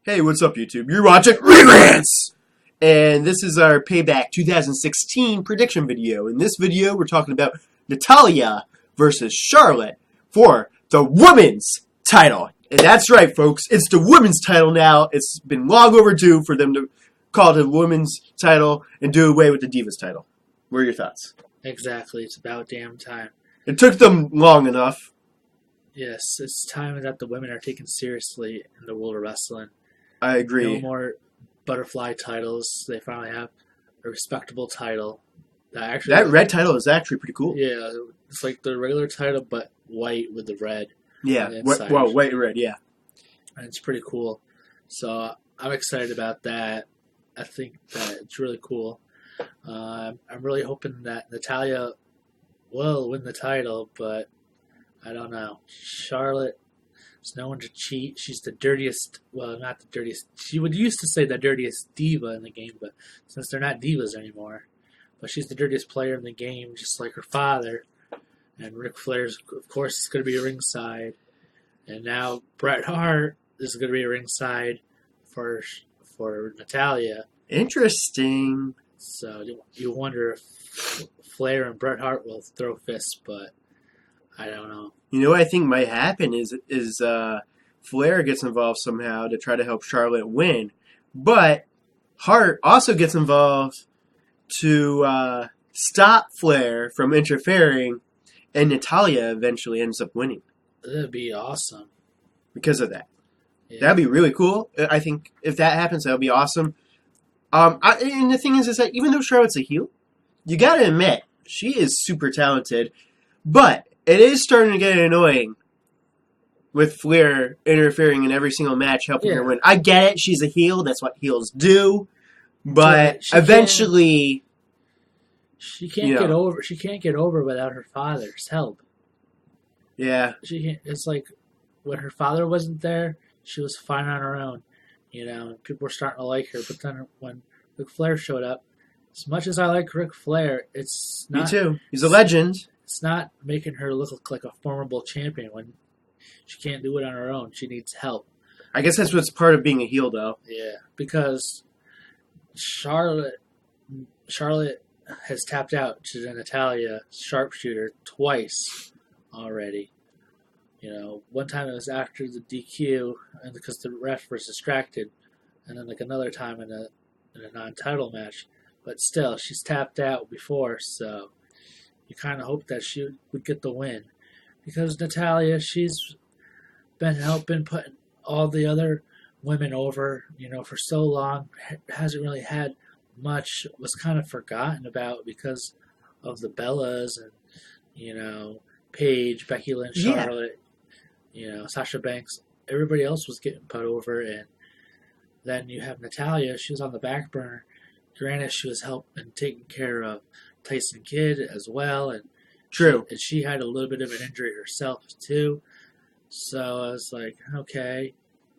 Hey, what's up, YouTube? You're watching Regrants! And this is our Payback 2016 prediction video. In this video, we're talking about Natalya versus Charlotte for the women's title. And that's right, folks. It's the women's title now. It's been long overdue for them to call it the women's title and do away with the Divas title. What are your thoughts? Exactly. It's about damn time. It took them long enough. Yes, it's time that the women are taken seriously in the world of wrestling. I agree. No more butterfly titles. They finally have a respectable title. That red title is actually pretty cool. Yeah, it's like the regular title, but white with the red. Yeah, well, white and red, yeah. And it's pretty cool. So I'm excited about that. I think that it's really cool. I'm really hoping that Natalya will win the title, but I don't know. Charlotte is known to cheat. She's the dirtiest, well, not the dirtiest. She would used to say the dirtiest diva in the game, but since they're not divas anymore. But she's the dirtiest player in the game, just like her father. And Ric Flair's, of course, is going to be ringside. And now Bret Hart is going to be ringside for Natalya. Interesting. So you wonder if Flair and Bret Hart will throw fists, but I don't know. You know what I think might happen is Flair gets involved somehow to try to help Charlotte win. But Hart also gets involved to stop Flair from interfering, and Natalya eventually ends up winning. That'd be awesome. Because of that. Yeah. That'd be really cool. I think if that happens, that would be awesome. And the thing is that even though Charlotte's a heel, you gotta admit, she is super talented. But it is starting to get annoying with Flair interfering in every single match, helping her win. I get it. She's a heel. That's what heels do. But eventually, she can't get over. She can't get over without her father's help. Yeah, she can't. It's like when her father wasn't there, she was fine on her own. You know, and people were starting to like her. But then when Ric Flair showed up, as much as I like Ric Flair, it's not. Me too. He's a legend. It's not making her look like a formidable champion when she can't do it on her own. She needs help. I guess that's what's part of being a heel, though. Yeah, because Charlotte has tapped out to the Natalya sharpshooter twice already. You know, one time it was after the DQ, and because the ref was distracted, and then like another time in a non-title match. But still, she's tapped out before, so you kind of hope that she would get the win. Because Natalya, she's been helping put all the other women over, you know, for so long. Hasn't really had much, was kind of forgotten about because of the Bellas and, you know, Paige, Becky Lynch, Charlotte, you know, Sasha Banks. Everybody else was getting put over, and then you have Natalya. She was on the back burner. Granted, she was helping taking care of Tyson Kidd as well, and true. She had a little bit of an injury herself too. So I was like, okay,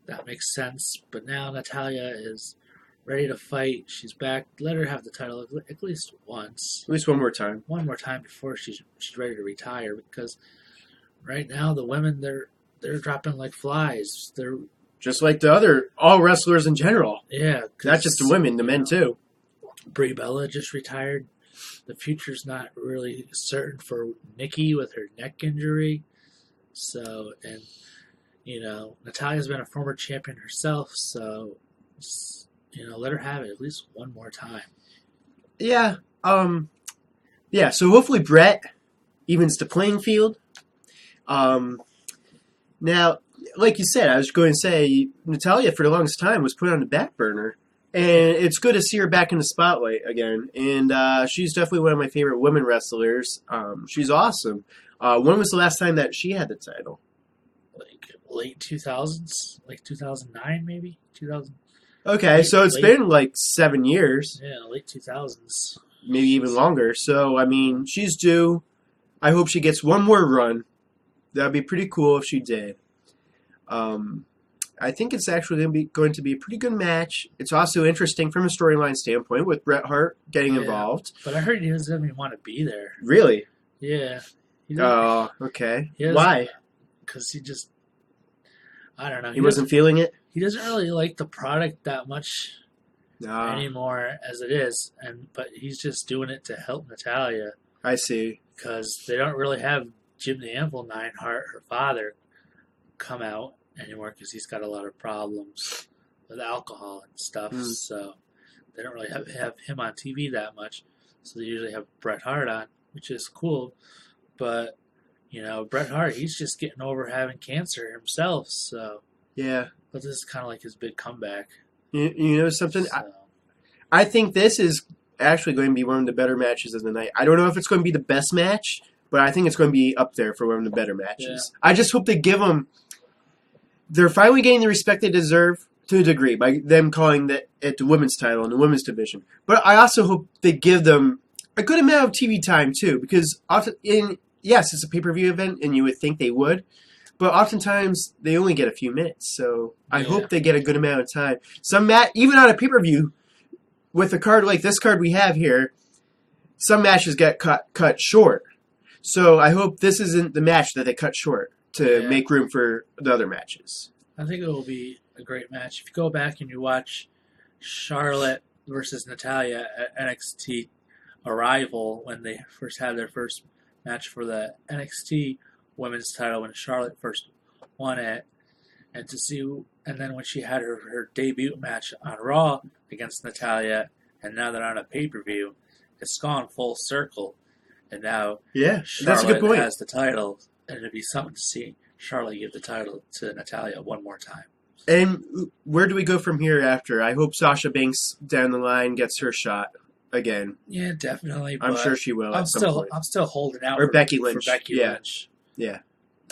that makes sense. But now Natalya is ready to fight. She's back. Let her have the title at least once. At least one more time. One more time before she's ready to retire. Because right now the women they're dropping like flies. They're just like all wrestlers in general. Yeah, not just the women, the men too. Brie Bella just retired. The future's not really certain for Nikki with her neck injury. So, and, you know, Natalya's been a former champion herself, so, you know, let her have it at least one more time. Yeah. Yeah, so hopefully Bret evens the playing field. Now, like you said, I was going to say, Natalya for the longest time was put on the back burner. And it's good to see her back in the spotlight again. And she's definitely one of my favorite women wrestlers. She's awesome. When was the last time that she had the title? Like late 2000s? Like 2009 maybe? 2000. Okay, so it's been like 7 years. Yeah, late 2000s. Maybe even longer. So, I mean, she's due. I hope she gets one more run. That would be pretty cool if she did. I think it's actually going to be a pretty good match. It's also interesting from a storyline standpoint with Bret Hart getting involved. But I heard he doesn't even want to be there. Really? Yeah. Oh, okay. Why? Because he just, I don't know. He wasn't feeling it? he doesn't really like the product that much Nah, anymore as it is, but he's just doing it to help Natalya I see. because they don't really have Jim the Anvil Neidhart, her father, come out anymore because he's got a lot of problems with alcohol and stuff. Mm. So they don't really have him on TV that much. So they usually have Bret Hart on, which is cool. But Bret Hart, he's just getting over having cancer himself. So Yeah. but this is kind of like his big comeback. You know something? So, I think this is actually going to be one of the better matches of the night. I don't know if it's going to be the best match, but I think it's going to be up there for one of the better matches. I just hope they give them... They're finally getting the respect they deserve to a degree by them calling it the women's title in the women's division. But I also hope they give them a good amount of TV time, too, because often yes, it's a pay-per-view event, and you would think they would, but oftentimes they only get a few minutes, so I hope they get a good amount of time. Even on a pay-per-view, with a card like this card we have here, some matches get cut short. So I hope this isn't the match that they cut short to make room for the other matches. I think it will be a great match. If you go back and you watch Charlotte versus Natalya at NXT Arrival when they first had their first match for the NXT women's title when Charlotte first won it, and then when she had her debut match on Raw against Natalya, and now they're on a pay-per-view, it's gone full circle, and now Charlotte that's a good point. Has the title, and it'd be something to see Charlotte give the title to Natalya one more time. And where do we go from here after? I hope Sasha Banks down the line gets her shot again. Yeah, definitely. I'm sure she will. I'm still holding out for Becky Lynch. Lynch. Yeah.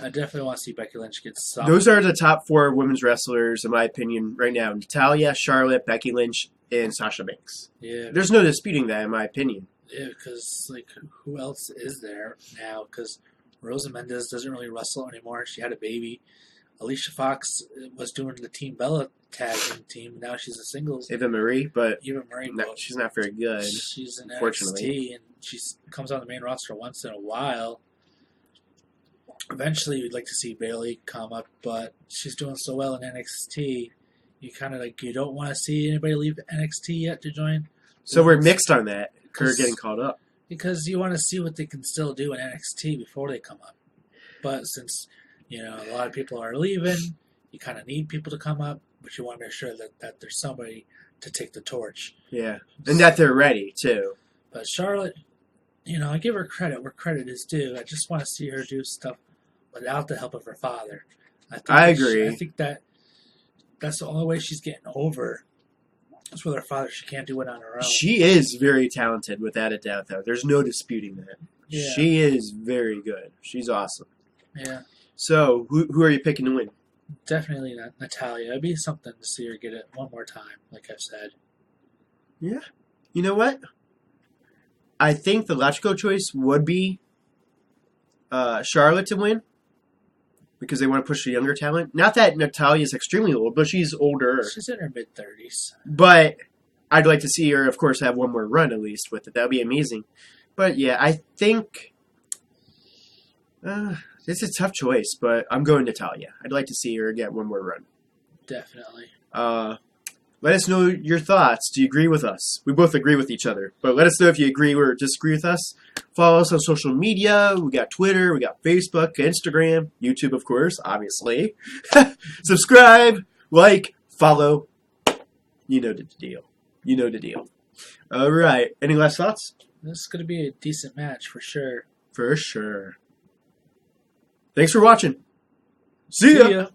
I definitely want to see Becky Lynch get some. Those are the top 4 women's wrestlers, in my opinion, right now. Natalya, Charlotte, Becky Lynch, and Sasha Banks. Yeah. There's no disputing that, in my opinion. Yeah, because, who else is there now? Because Rosa Mendes doesn't really wrestle anymore. She had a baby. Alicia Fox was doing the Team Bella tag team. Now she's a singles. Eva Marie, but she's not very good. She's in unfortunately. NXT, and she comes on the main roster once in a while. Eventually, you'd like to see Bayley come up, but she's doing so well in NXT. You kind of you don't want to see anybody leave NXT yet to join. So we're mixed on that. Her getting called up because you want to see what they can still do in NXT before they come up. But since a lot of people are leaving, you kind of need people to come up, but you want to make sure that there's somebody to take the torch. Yeah, and that they're ready too. But Charlotte, I give her credit where credit is due. I just want to see her do stuff without the help of her father. I agree. I think that's the only way she's getting over. It's with her father. She can't do it on her own. She is very talented, without a doubt, though. There's no disputing that. Yeah. She is very good. She's awesome. Yeah. So, who are you picking to win? Definitely not Natalya. It'd be something to see her get it one more time, like I've said. Yeah. You know what? I think the logical choice would be Charlotte to win. Because they want to push the younger talent. Not that Natalya is extremely old, but she's older. She's in her mid-30s. But I'd like to see her, of course, have one more run at least with it. That would be amazing. But yeah, I think it's a tough choice, but I'm going Natalya. I'd like to see her get one more run. Definitely. Let us know your thoughts. Do you agree with us? We both agree with each other. But let us know if you agree or disagree with us. Follow us on social media. We got Twitter. We got Facebook, Instagram, YouTube, of course, obviously. Subscribe, like, follow. You know the deal. You know the deal. All right. Any last thoughts? This is going to be a decent match for sure. For sure. Thanks for watching. See ya.